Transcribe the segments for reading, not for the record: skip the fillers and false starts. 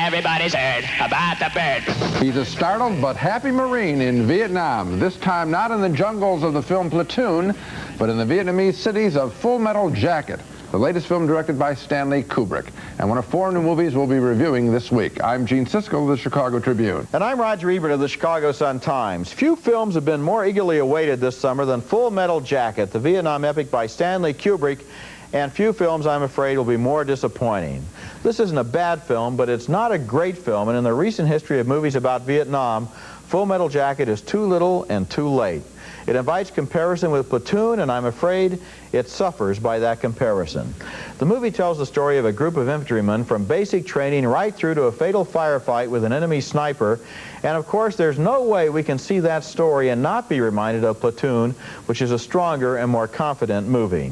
Everybody's heard about the bird. He's a startled but happy Marine in Vietnam, this time not in the jungles of the film Platoon, but in the Vietnamese cities of Full Metal Jacket, the latest film directed by Stanley Kubrick, and one of 4 new movies we'll be reviewing this week. I'm Gene Siskel of the Chicago Tribune. And I'm Roger Ebert of the Chicago Sun-Times. Few films have been more eagerly awaited this summer than Full Metal Jacket, the Vietnam epic by Stanley Kubrick, and few films, I'm afraid, will be more disappointing. This isn't a bad film, but it's not a great film, and in the recent history of movies about Vietnam, Full Metal Jacket is too little and too late. It invites comparison with Platoon, and I'm afraid it suffers by that comparison. The movie tells the story of a group of infantrymen from basic training right through to a fatal firefight with an enemy sniper, and of course there's no way we can see that story and not be reminded of Platoon, which is a stronger and more confident movie.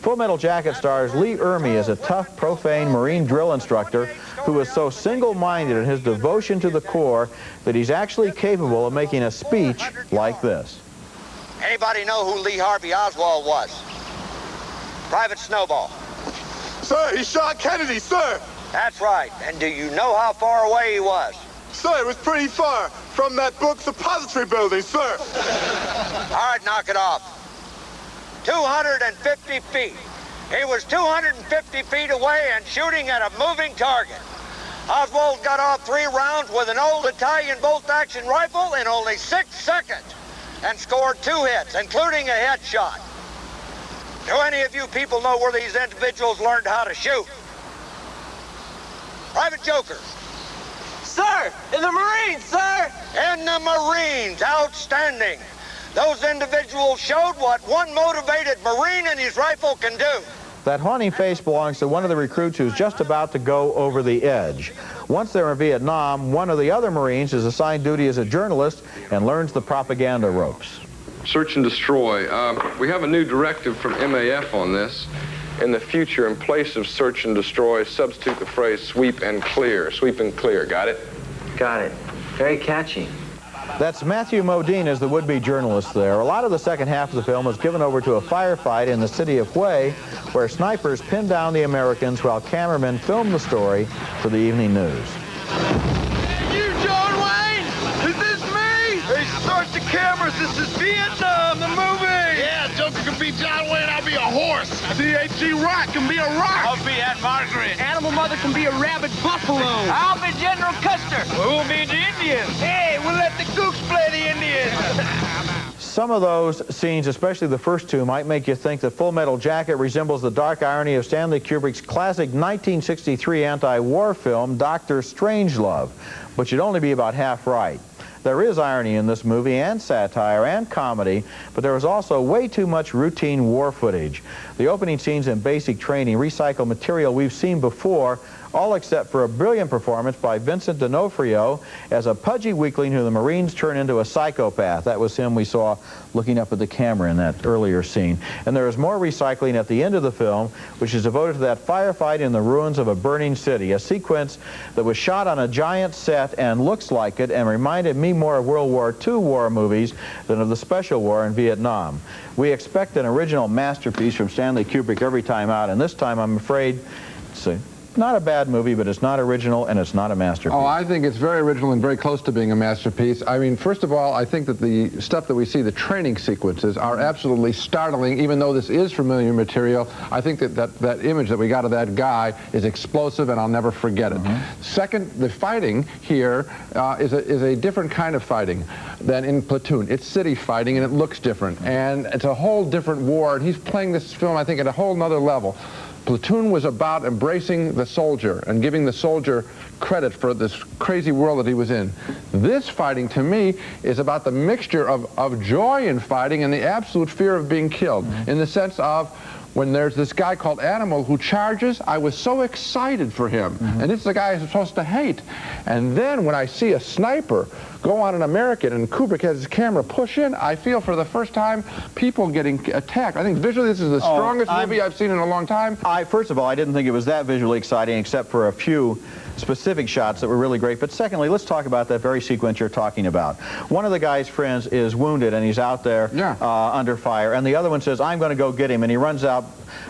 Full Metal Jacket stars Lee Ermey as a tough, profane Marine drill instructor who is so single-minded in his devotion to the Corps that he's actually capable of making a speech like this. Anybody know who Lee Harvey Oswald was? Private Snowball. Sir, he shot Kennedy, sir. That's right. And do you know how far away he was? Sir, it was pretty far from that book suppository building, sir. All right, knock it off. 250 feet. He was 250 feet away and shooting at a moving target. Oswald got off 3 rounds with an old Italian bolt-action rifle in only 6 seconds and scored 2 hits, including a headshot. Do any of you people know where these individuals learned how to shoot? Private Joker. Sir, in the Marines, sir! In the Marines, outstanding. Those individuals showed what one motivated Marine and his rifle can do. That haunting face belongs to one of the recruits who's just about to go over the edge. Once they're in Vietnam, one of the other Marines is assigned duty as a journalist and learns the propaganda ropes. Search and destroy. We have a new directive from MAF on this. In the future, in place of search and destroy, substitute the phrase sweep and clear. Sweep and clear. Got it? Got it. Very catchy. That's Matthew Modine as the would-be journalist there. A lot of the second half of the film was given over to a firefight in the city of Hue, where snipers pinned down the Americans while cameramen filmed the story for the evening news. You, John Wayne? Is this me? Hey, start the cameras. This is Vietnam, the movie. Yeah, Joker can be John Wayne. I'll be a horse. C.H.G. Rock can be a rock. I'll be Aunt Margaret. Animal Mother can be a rabid buffalo. I'll be General Custer. We'll be the Indians. Hey, we'll let the Gooks play the Indians. Some of those scenes, especially the first 2, might make you think that Full Metal Jacket resembles the dark irony of Stanley Kubrick's classic 1963 anti-war film, Dr. Strangelove, but you'd only be about half right. There is irony in this movie and satire and comedy, but there is also way too much routine war footage. The opening scenes in basic training recycle material we've seen before, all except for a brilliant performance by Vincent D'Onofrio as a pudgy weakling who the Marines turn into a psychopath. That was him we saw looking up at the camera in that earlier scene. And there is more recycling at the end of the film, which is devoted to that firefight in the ruins of a burning city, a sequence that was shot on a giant set and looks like it and reminded me more of World War II war movies than of the Special War in Vietnam. We expect an original masterpiece from Stanley Kubrick every time out, and this time I'm afraid it's not a bad movie, but it's not original and it's not a masterpiece. Oh, I think it's very original and very close to being a masterpiece. I mean, first of all, I think that the stuff that we see, the training sequences, are absolutely startling. Even though this is familiar material, I think that image that we got of that guy is explosive, and I'll never forget it. Second, the fighting here is a different kind of fighting than in Platoon. It's city fighting, and it looks different, and it's a whole different war, and he's playing this film, I think, at a whole nother level. Platoon was about embracing the soldier and giving the soldier credit for this crazy world that he was in. This fighting, to me, is about the mixture of joy in fighting and the absolute fear of being killed, in the sense of when there's this guy called Animal who charges, I was so excited for him. And it's the guy I'm supposed to hate. And then when I see a sniper go on an American and Kubrick has his camera push in, I feel for the first time people getting attacked. I think visually this is the strongest movie I've seen in a long time. First of all, I didn't think it was that visually exciting except for a few specific shots that were really great. But secondly, let's talk about that very sequence you're talking about. One of the guy's friends is wounded and he's out there under fire, and the other one says, I'm going to go get him, and he runs out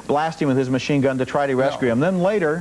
blasting with his machine gun to try to rescue him. Then later,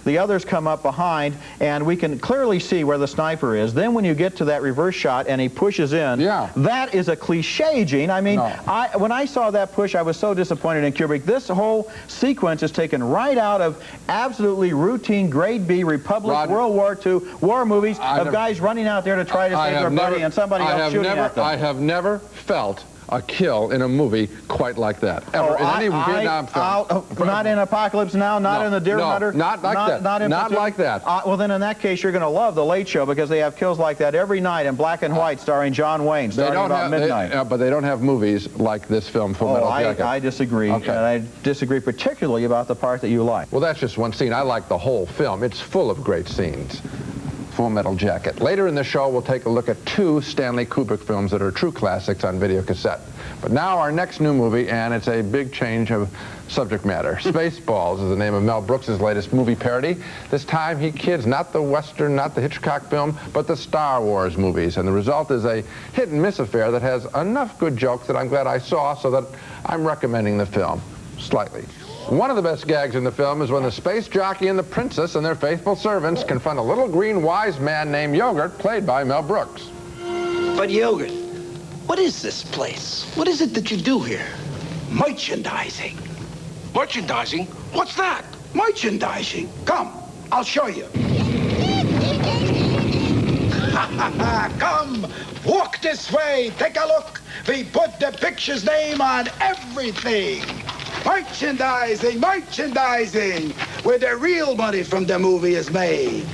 the others come up behind, and we can clearly see where the sniper is. Then when you get to that reverse shot and he pushes in, that is a cliche, Gene. I mean, when I saw that push, I was so disappointed in Kubrick. This whole sequence is taken right out of absolutely routine grade B Republic World War II war movies of guys running out there to try to save their buddy and somebody else shooting at them. I have never felt a kill in a movie quite like that, ever, in any Vietnam film. Not in Apocalypse Now, not in The Deer Hunter? Not like that. Not like that. Well, then in that case, you're going to love The Late Show, because they have kills like that every night in black and white, starring John Wayne, starting about midnight. But they don't have movies like this film, Full Metal Jacket. I disagree. Okay. And I disagree particularly about the part that you like. Well, that's just one scene. I like the whole film. It's full of great scenes. Full Metal Jacket. Later in the show, we'll take a look at 2 Stanley Kubrick films that are true classics on video cassette. But now our next new movie, and it's a big change of subject matter. Spaceballs is the name of Mel Brooks' latest movie parody. This time he kids not the Western, not the Hitchcock film, but the Star Wars movies. And the result is a hit-and-miss affair that has enough good jokes that I'm glad I saw, so that I'm recommending the film slightly. One of the best gags in the film is when the space jockey and the princess and their faithful servants confront a little green wise man named Yogurt, played by Mel Brooks. But Yogurt, what is this place? What is it that you do here? Merchandising. Merchandising? What's that? Merchandising. Come, I'll show you. Come, walk this way, take a look. We put the picture's name on everything. Merchandising, merchandising, where the real money from the movie is made.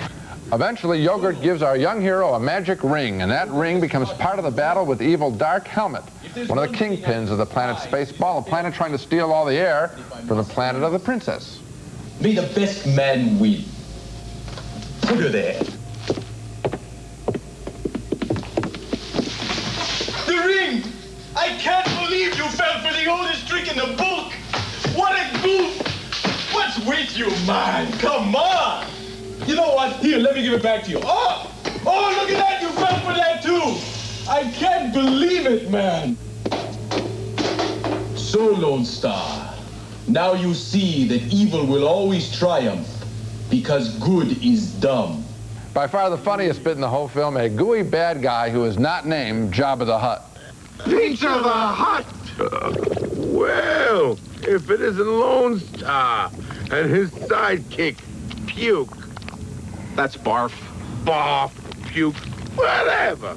Eventually, Yogurt gives our young hero a magic ring, and that ring becomes part of the battle with the evil Dark Helmet, one of the kingpins of the planet Spaceball, a planet trying to steal all the air from the planet of the princess. May the best man win. Put her there. The ring! I can't believe you fell for the oldest trick in the book! What a goof! What's with you, man? Come on! You know what? Here, let me give it back to you. Oh! Oh, look at that! You fell for that, too! I can't believe it, man! So, Lone Star, now you see that evil will always triumph, because good is dumb. By far the funniest bit in the whole film, a gooey bad guy who is not named Jabba the Hutt. Pizza the Hut! Well, if it isn't Lone Star and his sidekick, Puke. That's barf. Barf, puke, whatever.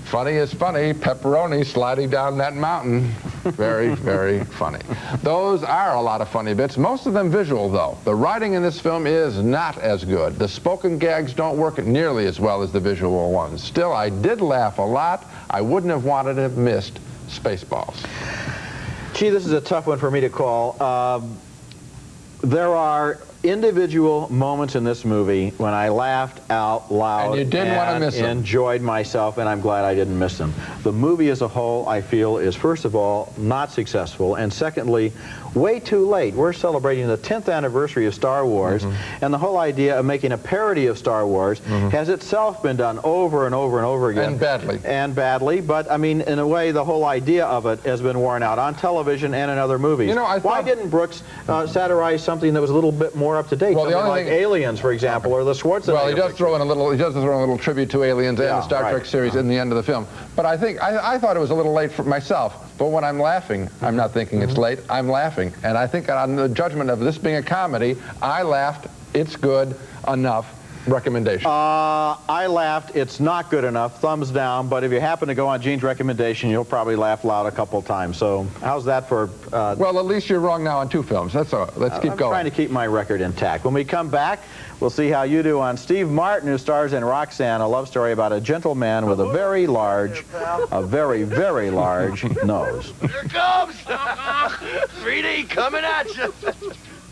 Funny is funny, pepperoni sliding down that mountain. Very, very funny. Those are a lot of funny bits, most of them visual, though. The writing in this film is not as good. The spoken gags don't work nearly as well as the visual ones. Still, I did laugh a lot. I wouldn't have wanted to have missed Spaceballs. Gee, this is a tough one for me to call. There are individual moments in this movie when I laughed out loud and you didn't want to miss them. Enjoyed myself, and I'm glad I didn't miss them. The movie as a whole, I feel, is first of all not successful, and secondly, way too late. We're celebrating the 10th anniversary of Star Wars, and the whole idea of making a parody of Star Wars has itself been done over and over and over again. And badly. And badly, but I mean, in a way, the whole idea of it has been worn out on television and in other movies. You know, why didn't Brooks satirize something that was a little bit more up to date? Well, the only like thing, Aliens, for example, or the Schwarzenegger. Well, he does throw in a little tribute to Aliens and the Star Trek series in the end of the film. But I think I thought it was a little late for myself. But when I'm laughing, I'm not thinking it's late. I'm laughing, and I think on the judgment of this being a comedy, I laughed. It's good enough recommendation? I laughed. It's not good enough. Thumbs down. But if you happen to go on Gene's recommendation, you'll probably laugh loud a couple times. So how's that for... well, at least you're wrong now on 2 films. That's all. Let's keep going. I'm trying to keep my record intact. When we come back, we'll see how you do on Steve Martin, who stars in Roxanne, a love story about a gentleman with a very large, very large nose. Here it comes! 3D coming at you!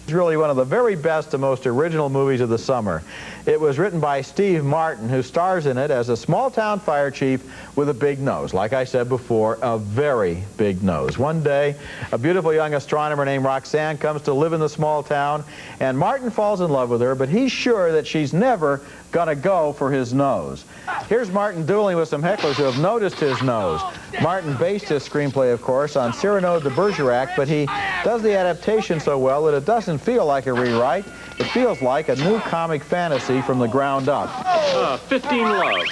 It's really one of the very best and most original movies of the summer. It was written by Steve Martin, who stars in it as a small-town fire chief with a big nose. Like I said before, a very big nose. One day, a beautiful young astronomer named Roxanne comes to live in the small town, and Martin falls in love with her, but he's sure that she's never gonna go for his nose. Here's Martin dueling with some hecklers who have noticed his nose. Martin based his screenplay, of course, on Cyrano de Bergerac, but he does the adaptation so well that it doesn't feel like a rewrite. It feels like a new comic fantasy from the ground up. 15 Love.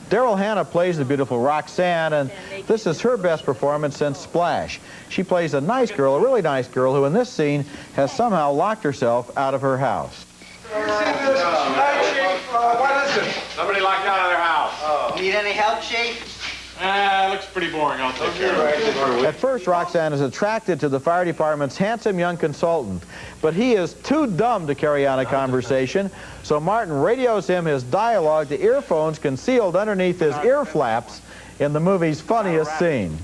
Daryl Hannah plays the beautiful Roxanne, and this is her best performance since Splash. She plays a nice girl, a really nice girl, who in this scene has somehow locked herself out of her house. What is it? Somebody locked out of their house. Oh. Need any help, Chief? Looks pretty boring. I'll take care of it. At first, Roxanne is attracted to the fire department's handsome young consultant, but he is too dumb to carry on a conversation, so Martin radios him his dialogue to earphones concealed underneath his ear flaps in the movie's funniest scene.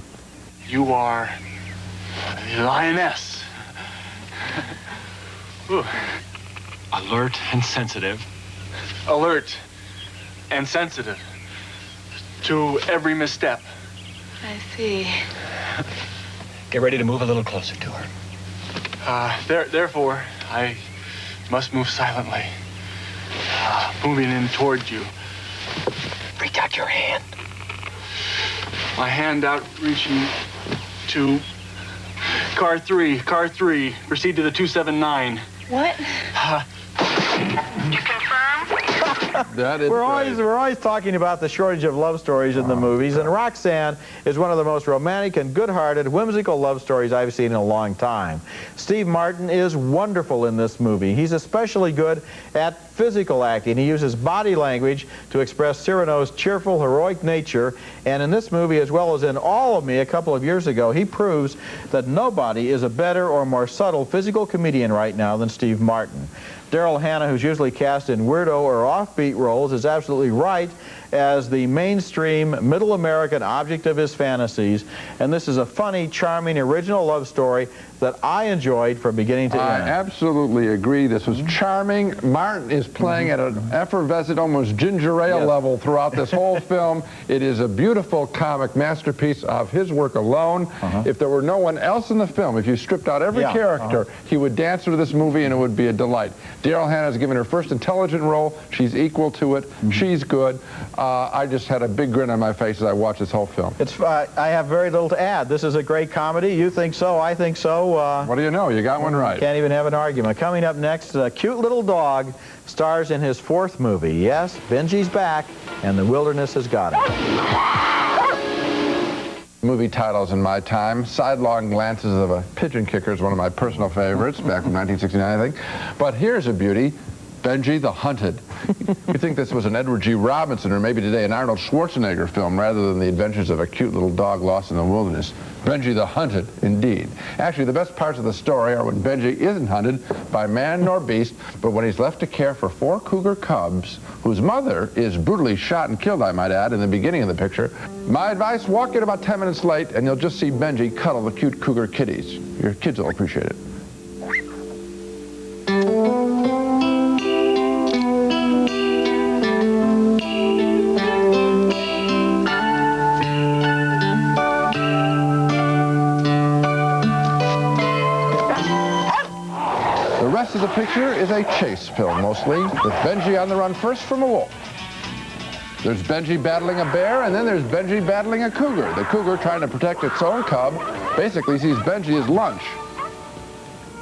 You are the lioness. Alert and sensitive. Alert and sensitive to every misstep. I see. Get ready to move a little closer to her. Therefore, I must move silently, moving in towards you. Reach out your hand. My hand out, reaching to car 3. Car 3. Proceed to the 279. What? You confirm? That is we're always talking about the shortage of love stories in the movies, and Roxanne is one of the most romantic and good-hearted, whimsical love stories I've seen in a long time. Steve Martin is wonderful in this movie. He's especially good at physical acting. He uses body language to express Cyrano's cheerful, heroic nature, and in this movie, as well as in All of Me a couple of years ago, he proves that nobody is a better or more subtle physical comedian right now than Steve Martin. Daryl Hannah, who's usually cast in weirdo or offbeat roles, is absolutely right as the mainstream middle American object of his fantasies, and this is a funny, charming, original love story that I enjoyed from beginning to end. I absolutely agree. This was charming. Martin is playing at an effervescent, almost ginger ale level throughout this whole film. It is a beautiful comic masterpiece of his work alone. If there were no one else in the film, if you stripped out every character, he would dance through this movie and it would be a delight. Daryl Hannah has given her first intelligent role. She's equal to it. She's good. I just had a big grin on my face as I watched this whole film. I have very little to add. This is a great comedy. You think so, I think so. What do you know? You got one right. Can't even have an argument. Coming up next, a cute little dog stars in his 4th movie. Yes, Benji's back, and the wilderness has got him. Movie titles in my time. Sidelong Glances of a Pigeon Kicker is one of my personal favorites, back from 1969, I think. But here's a beauty. Benji the Hunted. You think this was an Edward G. Robinson or maybe today an Arnold Schwarzenegger film rather than the adventures of a cute little dog lost in the wilderness. Benji the Hunted, indeed. Actually, the best parts of the story are when Benji isn't hunted by man nor beast, but when he's left to care for 4 cougar cubs, whose mother is brutally shot and killed, I might add, in the beginning of the picture. My advice, walk in about 10 minutes late, and you'll just see Benji cuddle the cute cougar kitties. Your kids will appreciate it. The picture is a chase film, mostly, with Benji on the run first from a wolf. There's Benji battling a bear, and then there's Benji battling a cougar. The cougar, trying to protect its own cub, basically sees Benji as lunch.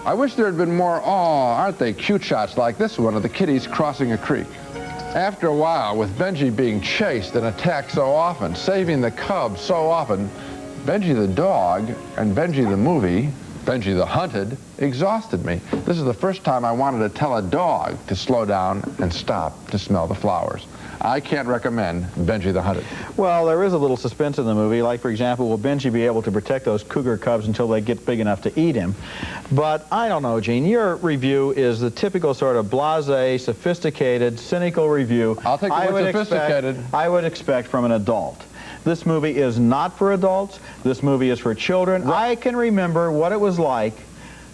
I wish there had been more, aren't they cute shots like this one of the kitties crossing a creek. After a while, with Benji being chased and attacked so often, saving the cub so often, Benji the dog and Benji the movie Benji the Hunted exhausted me. This is the first time I wanted to tell a dog to slow down and stop to smell the flowers. I can't recommend Benji the Hunted. Well, there is a little suspense in the movie. Like, for example, will Benji be able to protect those cougar cubs until they get big enough to eat him? But I don't know, Gene. Your review is the typical sort of blasé, sophisticated, cynical review. I'll take the word sophisticated. I would expect from an adult. This movie is not for adults. This movie is for children. Right. I can remember what it was like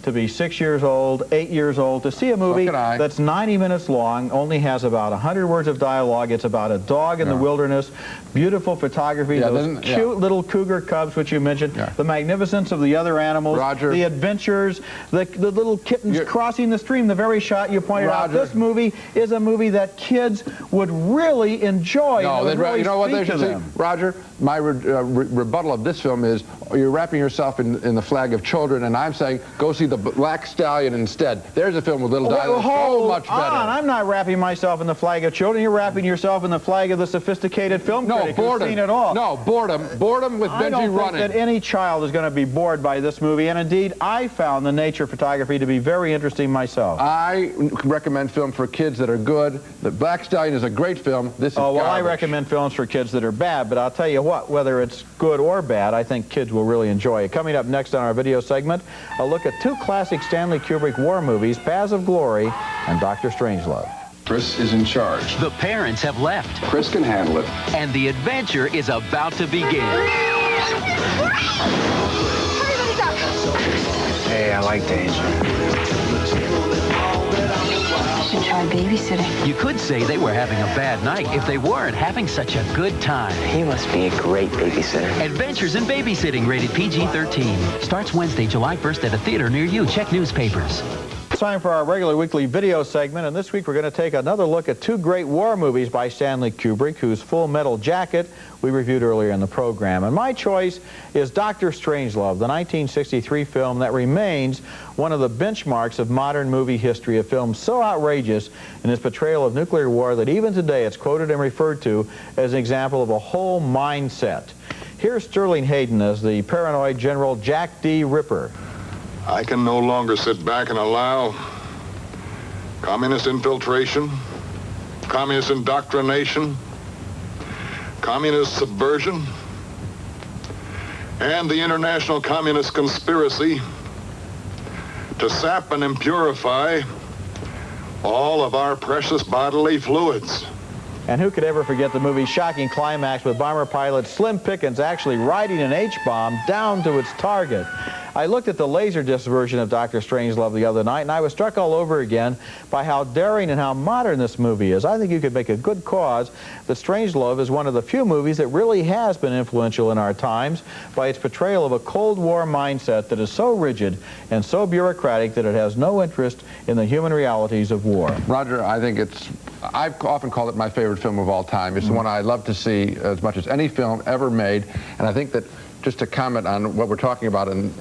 to be 6 years old, 8 years old, to see a movie that's 90 minutes long, only has about 100 words of dialogue. It's about a dog in the wilderness, beautiful photography, those cute little cougar cubs, which you mentioned, the magnificence of the other animals, the adventures, the little kittens crossing the stream, the very shot you pointed out. This movie is a movie that kids would really enjoy. No, really you know what they should see? them. Roger, my rebuttal of this film is you're wrapping yourself in the flag of children, and I'm saying go see the Black Stallion instead. There's a film with little dialogue, so much better. I'm not wrapping myself in the flag of children. You're wrapping yourself in the flag of the sophisticated film critic who's seen it all. No, boredom. Boredom with Benji running. I don't think that any child is going to be bored by this movie, and indeed, I found the nature photography to be very interesting myself. I recommend film for kids that are good. The Black Stallion is a great film. This is garbage. I recommend films for kids that are bad, but I'll tell you what, whether it's good or bad, I think kids will really enjoy it. Coming up next on our video segment, a look at two classic Stanley Kubrick war movies, Paths of Glory and Dr. Strangelove. Chris is in charge. The parents have left. Chris can handle it. And the adventure is about to begin. Hey, I like danger. You should try babysitting. You could say they were having a bad night if they weren't having such a good time. He must be a great babysitter. Adventures in Babysitting, rated PG-13. Starts Wednesday, July 1st at a theater near you. Check newspapers. It's time for our regular weekly video segment, and this week we're going to take another look at two great war movies by Stanley Kubrick, whose Full Metal Jacket we reviewed earlier in the program. And my choice is Dr. Strangelove, the 1963 film that remains one of the benchmarks of modern movie history, a film so outrageous in its portrayal of nuclear war that even today it's quoted and referred to as an example of a whole mindset. Here's Sterling Hayden as the paranoid General Jack D. Ripper. I can no longer sit back and allow communist infiltration, communist indoctrination, communist subversion, and the international communist conspiracy to sap and impurify all of our precious bodily fluids. And who could ever forget the movie's shocking climax with bomber pilot Slim Pickens actually riding an H-bomb down to its target? I looked at the Laserdisc version of Dr. Strangelove the other night, and I was struck all over again by how daring and how modern this movie is. I think you could make a good cause that Strangelove is one of the few movies that really has been influential in our times by its portrayal of a Cold War mindset that is so rigid and so bureaucratic that it has no interest in the human realities of war. Roger, I think I've often called it my favorite film of all time. It's the one I love to see as much as any film ever made, and I think that just to comment on what we're talking about in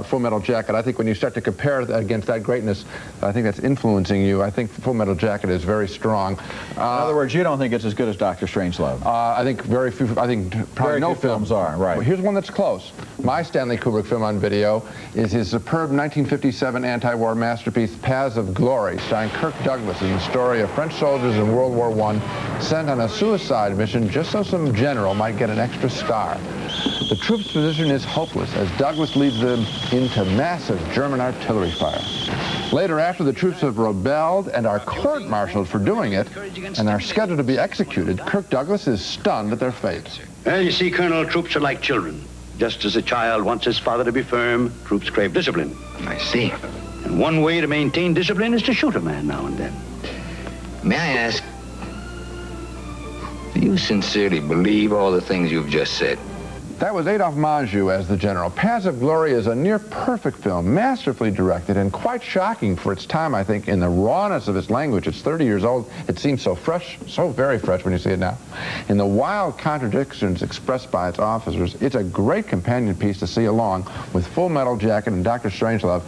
Full Metal Jacket, I think when you start to compare that against that greatness, I think that's influencing you. I think Full Metal Jacket is very strong. In other words, you don't think it's as good as Dr. Strangelove? I think very few, I think probably no films are, right. Well, here's one that's close. My Stanley Kubrick film on video is his superb 1957 anti-war masterpiece, Paths of Glory, starring Kirk Douglas, in the story of French soldiers in World War I sent on a suicide mission just so some general might get an extra star. The troops' position is hopeless as Douglas leads them into massive German artillery fire. Later, after the troops have rebelled and are court-martialed for doing it and are scheduled to be executed, Kirk Douglas is stunned at their fate. Well, you see, Colonel, troops are like children. Just as a child wants his father to be firm, troops crave discipline. I see. And one way to maintain discipline is to shoot a man now and then. May I ask, do you sincerely believe all the things you've just said? That was Adolphe Menjou as the general. Paths of Glory is a near-perfect film, masterfully directed and quite shocking for its time, I think, in the rawness of its language. It's 30 years old. It seems so fresh, so very fresh when you see it now. In the wild contradictions expressed by its officers, it's a great companion piece to see along with Full Metal Jacket and Dr. Strangelove.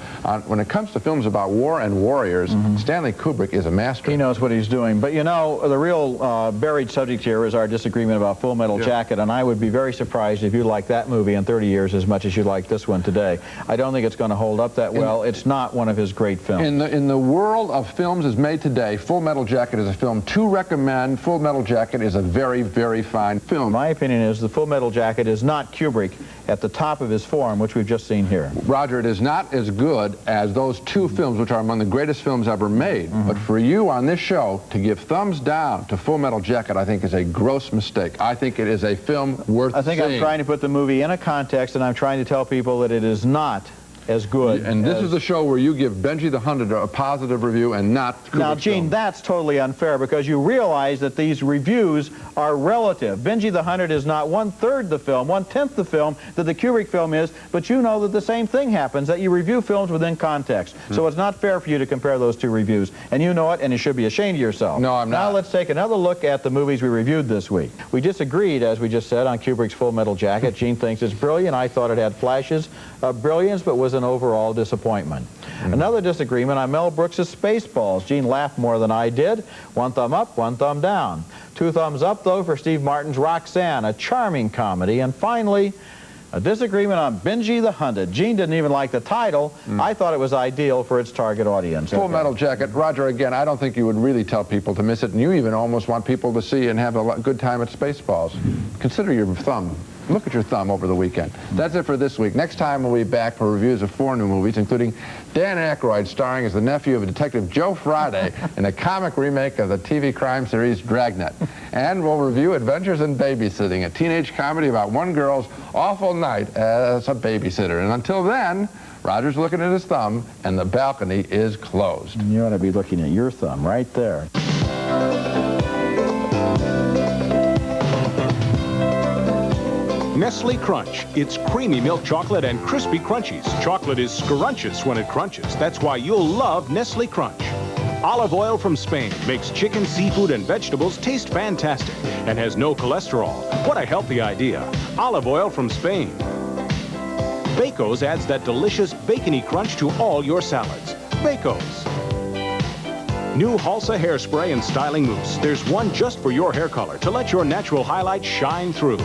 When it comes to films about war and warriors, Stanley Kubrick is a master. He knows what he's doing. But you know, the real buried subject here is our disagreement about Full Metal Jacket, and I would be very surprised if you you like that movie in 30 years as much as you like this one today. I don't think it's going to hold up that well. It's not one of his great films. In the world of films as made today, Full Metal Jacket is a film to recommend. Full Metal Jacket is a very, very fine film. My opinion is the Full Metal Jacket is not Kubrick at the top of his form, which we've just seen here. Roger, it is not as good as those two films, which are among the greatest films ever made. But for you on this show to give thumbs down to Full Metal Jacket, I think is a gross mistake. I think it is a film worth I think seeing. I'm trying to put the movie in a context, and I'm trying to tell people that it is not as good. And this is the show where you give Benji the Hunted a positive review and not Kubrick's Now, Gene, film. that's totally unfair because you realize that these reviews are relative. Benji the Hunted is not 1/3 the film, 1/10 the film that the Kubrick film is, but you know that the same thing happens, that you review films within context. So it's not fair for you to compare those two reviews. And you know it, and you should be ashamed of yourself. No, I'm not. Now let's take another look at the movies we reviewed this week. We disagreed, as we just said, on Kubrick's Full Metal Jacket. Gene thinks it's brilliant. I thought it had flashes of brilliance, but was an overall disappointment. Another disagreement on Mel Brooks' Spaceballs. Gene laughed more than I did. 1 thumb up, 1 thumb down. 2 thumbs up, though, for Steve Martin's Roxanne, a charming comedy. And finally, a disagreement on Benji the Hunted. Gene didn't even like the title. I thought it was ideal for its target audience. Full Metal Jacket. Roger, again, I don't think you would really tell people to miss it, and you even almost want people to see and have a good time at Spaceballs. Consider your thumb. Look at your thumb over the weekend. That's it for this week. Next time we'll be back for reviews of 4 new movies, including Dan Aykroyd starring as the nephew of Detective Joe Friday in a comic remake of the TV crime series Dragnet. And we'll review Adventures in Babysitting, a teenage comedy about one girl's awful night as a babysitter. And until then, Roger's looking at his thumb, and the balcony is closed. You ought to be looking at your thumb right there. Nestle Crunch. It's creamy milk chocolate and crispy crunchies. Chocolate is scrunchious when it crunches. That's why you'll love Nestle Crunch. Olive oil from Spain makes chicken, seafood, and vegetables taste fantastic and has no cholesterol. What a healthy idea. Olive oil from Spain. Bacos adds that delicious bacony crunch to all your salads. Bacos. New Halsa hairspray and styling mousse. There's one just for your hair color to let your natural highlights shine through.